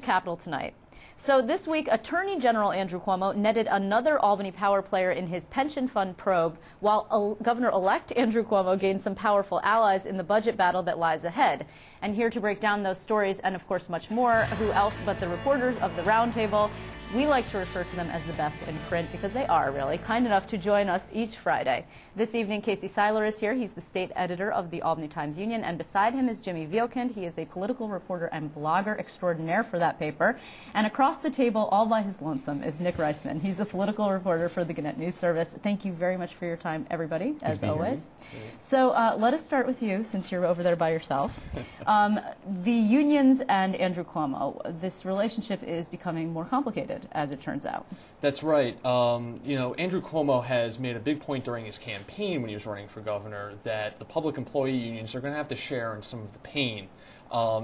Capitol tonight. So this week, Attorney General Andrew Cuomo netted another Albany power player in his pension fund probe, while Governor-elect Andrew Cuomo gained some powerful allies in the budget battle that lies ahead. And here to break down those stories and, of course, much more, who else but the reporters of the Roundtable. We like to refer to them as the best in print because they are really kind enough to join us each Friday. This evening, Casey Seiler is here. He's the state editor of the Albany Times-Union, and beside him is Jimmy Vielkind. He is a political reporter and blogger extraordinaire for that paper. And across the table, all by his lonesome, is Nick Reisman. He's a political reporter for the Gannett News Service. Thank you very much for your time, everybody, as always. So let us start with you, since you're over there by yourself. The unions and Andrew Cuomo, this relationship is becoming more complicated, as it turns out. That's right. You know, Andrew Cuomo has made a big point during his campaign when he was running for governor that the public employee unions are going to have to share in some of the pain.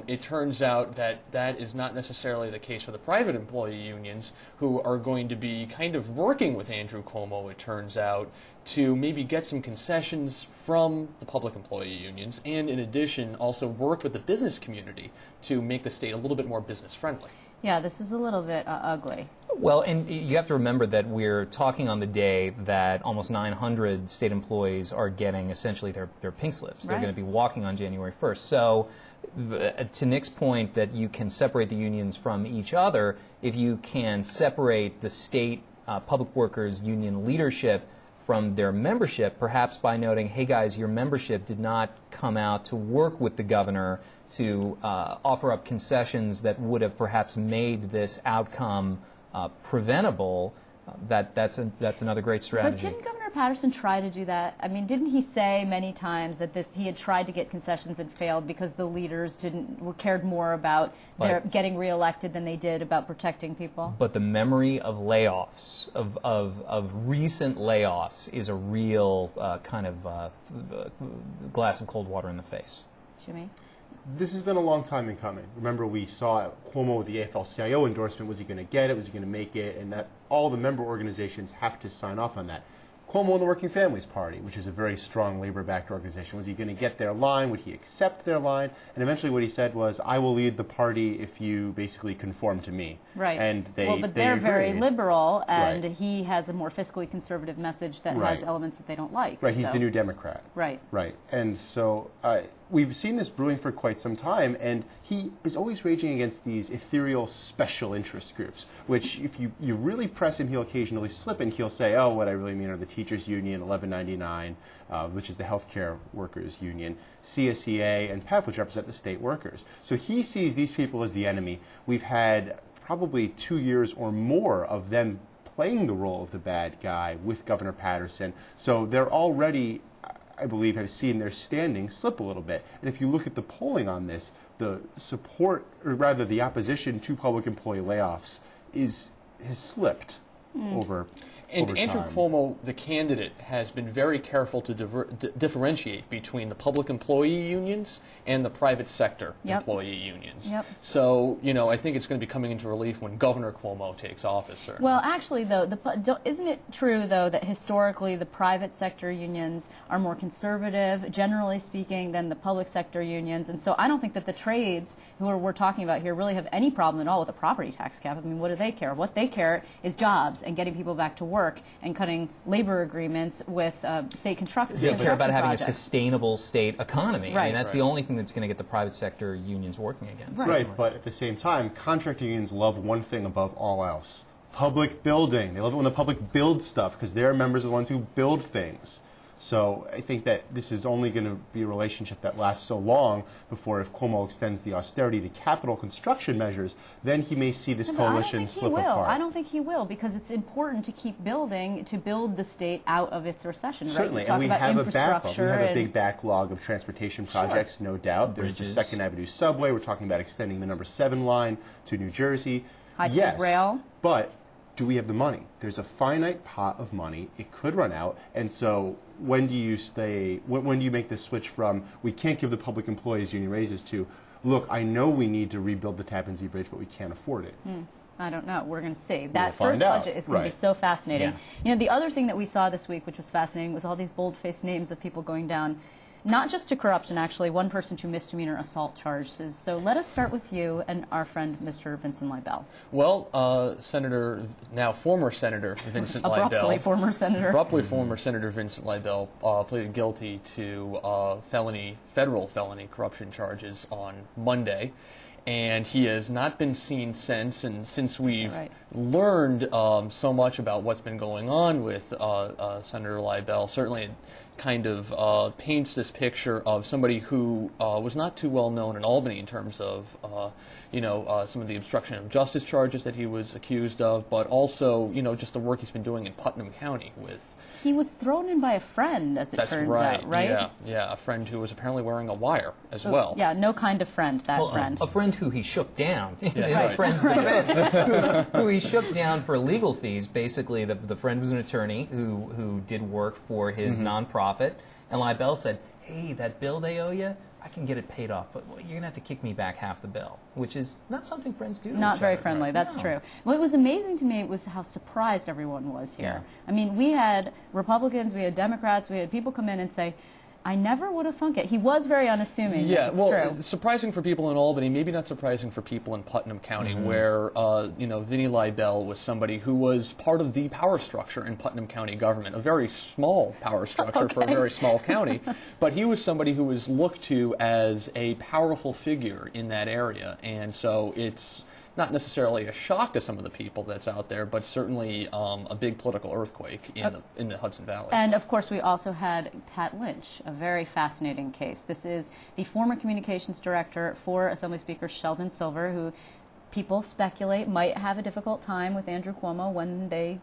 It turns out that that is not necessarily the case for the private employee unions, who are going to be kind of working with Andrew Cuomo, it turns out, to maybe get some concessions from the public employee unions, and in addition also work with the business community to make the state a little bit more business friendly. Yeah, this is a little bit ugly. Well, and you have to remember that we're talking on the day that almost 900 state employees are getting essentially their pink slips. They're going to be walking on January 1st. So to Nick's point that you can separate the unions from each other, if you can separate the state public workers union leadership from their membership, perhaps by noting, hey guys, your membership did not come out to work with the governor to offer up concessions that would have perhaps made this outcome preventable, that's another great strategy. But didn't Governor Patterson try to do that? I mean, didn't he say many times that he had tried to get concessions and failed because the leaders cared more about their getting reelected than they did about protecting people? But the memory of layoffs, of recent layoffs, is a real kind of glass of cold water in the face. Jimmy? This has been a long time in coming. Remember, we saw Cuomo with the AFL-CIO endorsement. Was he going to get it? Was he going to make it? And that all the member organizations have to sign off on that. Cuomo and the Working Families Party, which is a very strong labor-backed organization. Was he going to get their line? Would he accept their line? And eventually what he said was, I will lead the party if you basically conform to me. Right. And but they're very liberal, and he has a more fiscally conservative message that has elements that they don't like. Right, he's the new Democrat. Right. Right. And so we've seen this brewing for quite some time, and he is always raging against these ethereal special interest groups, which if you really press him, he'll occasionally slip, and he'll say, oh, what I really mean are the Teachers Union, 1199, which is the healthcare workers union, CSEA, and PEF, which represent the state workers. So he sees these people as the enemy. We've had probably 2 years or more of them playing the role of the bad guy with Governor Patterson. So they're already, I believe, have seen their standing slip a little bit. And if you look at the polling on this, the support, or rather the opposition to public employee layoffs has slipped over And Andrew time. Cuomo, the candidate, has been very careful to differentiate between the public employee unions and the private sector employee unions. So, you know, I think it's going to be coming into relief when Governor Cuomo takes office, certainly. Well, actually, though, isn't it true, though, that historically the private sector unions are more conservative, generally speaking, than the public sector unions? And so I don't think that the trades, who we're talking about here, really have any problem at all with a property tax cap. I mean, what do they care? What they care is jobs and getting people back to work and cutting labor agreements with state construction They care about having projects. a sustainable state economy. Right. I mean, that's the only thing that's going to get the private sector unions working against. Right, but at the same time, contractor unions love one thing above all else: public building. They love it when the public builds stuff because their members are the ones who build things. So I think that this is only going to be a relationship that lasts so long before, if Cuomo extends the austerity to capital construction measures, then he may see this coalition slip apart. I don't think he will, because it's important to keep building, to build the state out of its recession. Certainly, right? and we have a backlog. We have a and big backlog of transportation projects, no doubt. There's the Second Avenue subway. We're talking about extending the number 7 line to New Jersey. High-speed rail. But do we have the money? There's a finite pot of money. It could run out, and so when do you when do you make the switch from we can't give the public employees union raises to, look, I know we need to rebuild the Tappan Zee Bridge, but we can't afford it? I don't know. We're going to see. That We'll first budget is going to be so fascinating. Yeah. You know, the other thing that we saw this week, which was fascinating, was all these bold-faced names of people going down not just to corruption, actually, one person to misdemeanor assault charges. So let us start with you and our friend, Mr. Vincent Leibel. Well, former Senator Vincent Leibel. Abruptly former Senator. Abruptly former Senator Vincent Leibel pleaded guilty to federal felony corruption charges on Monday. And he has not been seen since. And since we've learned so much about what's been going on with Senator Leibel, certainly it kind of paints this picture of somebody who was not too well known in Albany in terms of some of the obstruction of justice charges that he was accused of, but also just the work he's been doing in Putnam County with. He was thrown in by a friend, as it turns out, right? Yeah, a friend who was apparently wearing a wire as well. Yeah, no kind of friend, friend. A friend who he shook down. Right. Friend's defense. who he shook down for legal fees. Basically, the friend was an attorney who did work for his nonprofit, and Leibel said, hey, that bill they owe you, I can get it paid off, but you're going to have to kick me back half the bill, which is not something friends do to Not each very other. friendly, that's true. What was amazing to me was how surprised everyone was here. Yeah. I mean, we had Republicans, we had Democrats, we had people come in and say, I never would have thunk it. He was very unassuming. Yeah, it's true. Surprising for people in Albany, maybe not surprising for people in Putnam County, where Vinnie Leibel was somebody who was part of the power structure in Putnam County government, a very small power structure for a very small county. But he was somebody who was looked to as a powerful figure in that area, and so it's not necessarily a shock to some of the people that's out there, but certainly a big political earthquake in the Hudson Valley. And of course, we also had Pat Lynch, a very fascinating case. This is the former communications director for Assembly Speaker Sheldon Silver, who people speculate might have a difficult time with Andrew Cuomo when they,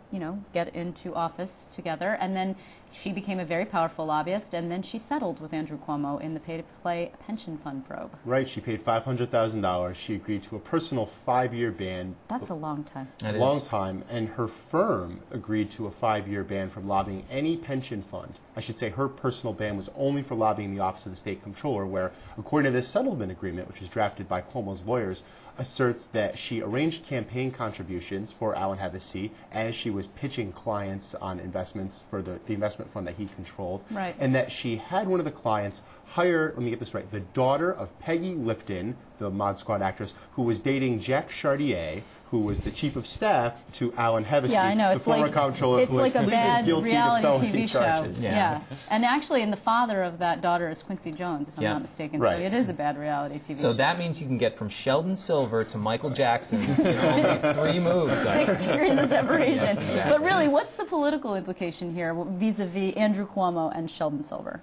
get into office together. And then she became a very powerful lobbyist, and then she settled with Andrew Cuomo in the pay-to-play pension fund probe. Right. She paid $500,000. She agreed to a personal 5-year ban. That's a long time. A long time. And her firm agreed to a 5-year ban from lobbying any pension fund. I should say her personal ban was only for lobbying the Office of the State Comptroller, where, according to this settlement agreement, which was drafted by Cuomo's lawyers, asserts that she arranged campaign contributions for Alan Hevesi as she was pitching clients on investments for the investment fund that he controlled. Right. And that she had one of the clients hire, let me get this right, the daughter of Peggy Lipton, the Mod Squad actress, who was dating Jack Chartier, who was the chief of staff to Alan Hevesi, yeah, I know. the former comptroller who was like a bad guilty reality of felony TV charges. show. Yeah. And actually, and the father of that daughter is Quincy Jones, if I'm not mistaken. Right. So it is a bad reality TV show. So that means you can get from Sheldon Silver to Michael Jackson in only 3 moves. 6 degrees of separation. Yes, exactly. But really, what's the political implication here vis-a-vis Andrew Cuomo and Sheldon Silver?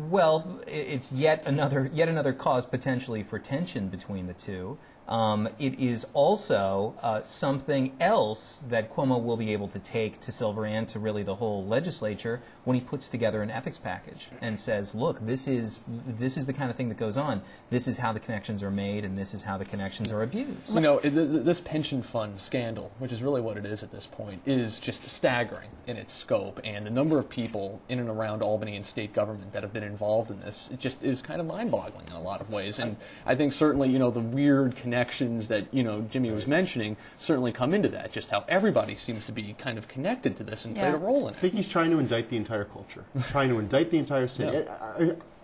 Well, it's yet another cause potentially for tension between the two. It is also something else that Cuomo will be able to take to Silver and to really the whole legislature when he puts together an ethics package and says, look, this is the kind of thing that goes on. This is how the connections are made, and this is how the connections are abused. This pension fund scandal, which is really what it is at this point, is just staggering in its scope, and the number of people in and around Albany and state government that have been involved in this, it just is kind of mind-boggling in a lot of ways. And I think certainly, the weird connections that, Jimmy was mentioning certainly come into that, just how everybody seems to be kind of connected to this and played a role in it. I think he's trying to indict the entire culture. He's trying to indict the entire city.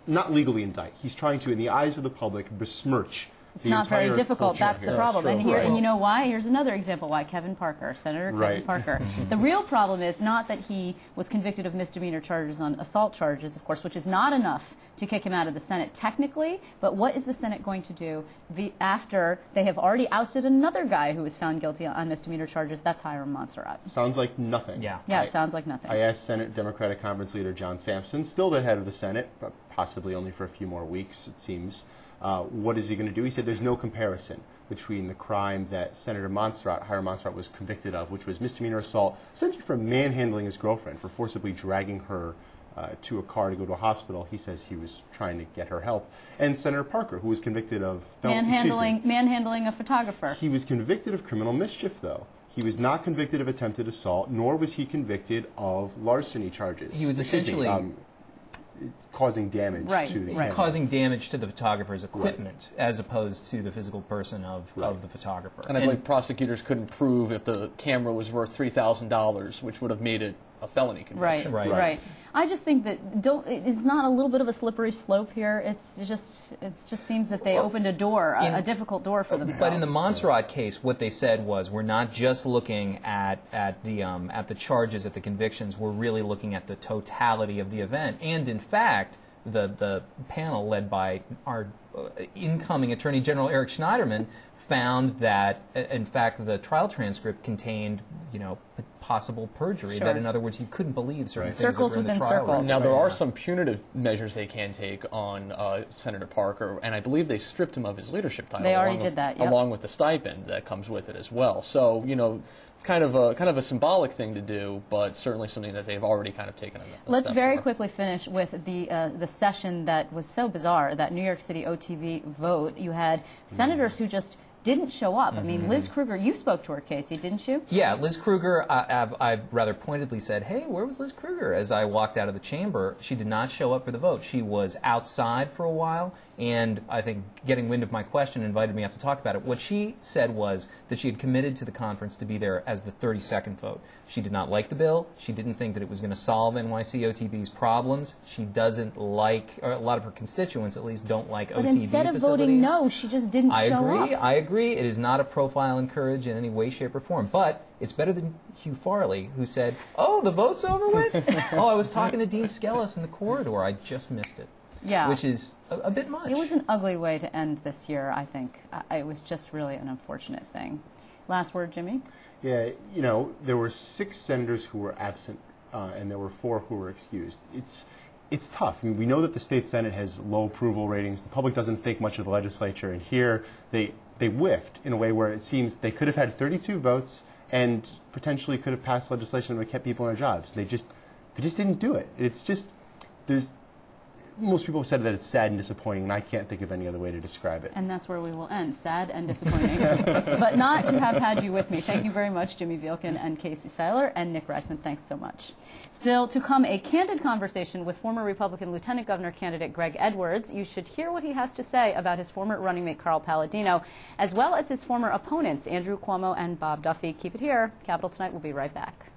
Not legally indict. He's trying to, in the eyes of the public, besmirch It's not very difficult. That's the problem. And you know why? Here's another example why. Kevin Parker, Senator Kevin Parker. The real problem is not that he was convicted of misdemeanor charges on assault charges, of course, which is not enough to kick him out of the Senate technically, but what is the Senate going to do after they have already ousted another guy who was found guilty on misdemeanor charges? That's Hiram Montserrat. Sounds like nothing. Yeah, it sounds like nothing. I asked Senate Democratic Conference Leader John Sampson, still the head of the Senate, but possibly only for a few more weeks, it seems. What is he going to do? He said there's no comparison between the crime that Senator Montserrat, Hiram Montserrat, was convicted of, which was misdemeanor assault, essentially for manhandling his girlfriend, for forcibly dragging her to a car to go to a hospital. He says he was trying to get her help. And Senator Parker, who was convicted of manhandling a photographer. He was convicted of criminal mischief, though. He was not convicted of attempted assault, nor was he convicted of larceny charges. He was essentially causing damage to the camera. Causing damage to the photographer's equipment as opposed to the physical person of the photographer. And I believe prosecutors couldn't prove if the camera was worth $3,000, which would have made it a felony conviction. Right. I just think that it's not a little bit of a slippery slope here. It just seems that they opened a door, a difficult door for themselves. But in the Montserrat case, what they said was, we're not just looking at the charges, at the convictions. We're really looking at the totality of the event. And in fact, the panel led by our incoming Attorney General Eric Schneiderman found that, in fact, the trial transcript contained, possible perjury. That, in other words, you couldn't believe certain things circles that were in the within trial. circles. Now, there are some punitive measures they can take on Senator Parker, and I believe they stripped him of his leadership title. They already did that, yep. Along with the stipend that comes with it as well. So, kind of a symbolic thing to do, but certainly something that they've already kind of taken a Let's step very for. quickly finish with the session that was so bizarre, that New York City OTV vote. You had senators who just didn't show up. I mean, Liz Krueger, you spoke to her, Casey, didn't you? Yeah, Liz Krueger, I rather pointedly said, hey, where was Liz Krueger? As I walked out of the chamber, she did not show up for the vote. She was outside for a while, and I think getting wind of my question invited me up to talk about it. What she said was that she had committed to the conference to be there as the 32nd vote. She did not like the bill. She didn't think that it was going to solve NYC-OTB's problems. She doesn't like, or a lot of her constituents at least, don't like OTB facilities. But instead of voting no, she just didn't show up. I agree. It is not a profile in courage in any way, shape, or form. But it's better than Hugh Farley, who said, oh, the vote's over with? Oh, I was talking to Dean Skelos in the corridor. I just missed it. Yeah. Which is a bit much. It was an ugly way to end this year, I think. It was just really an unfortunate thing. Last word, Jimmy? Yeah, there were 6 senators who were absent, and there were 4 who were excused. It's tough. I mean, we know that the state Senate has low approval ratings. The public doesn't think much of the legislature, and here they whiffed in a way where it seems they could have had 32 votes and potentially could have passed legislation that would have kept people in their jobs. They just didn't do it. It's just, most people have said that it's sad and disappointing, and I can't think of any other way to describe it. And that's where we will end. Sad and disappointing. But not to have had you with me. Thank you very much, Jimmy Vielkin and Casey Seiler, and Nick Reisman. Thanks so much. Still to come, a candid conversation with former Republican Lieutenant Governor candidate Greg Edwards. You should hear what he has to say about his former running mate Carl Palladino, as well as his former opponents, Andrew Cuomo and Bob Duffy. Keep it here. Capital Tonight will be right back.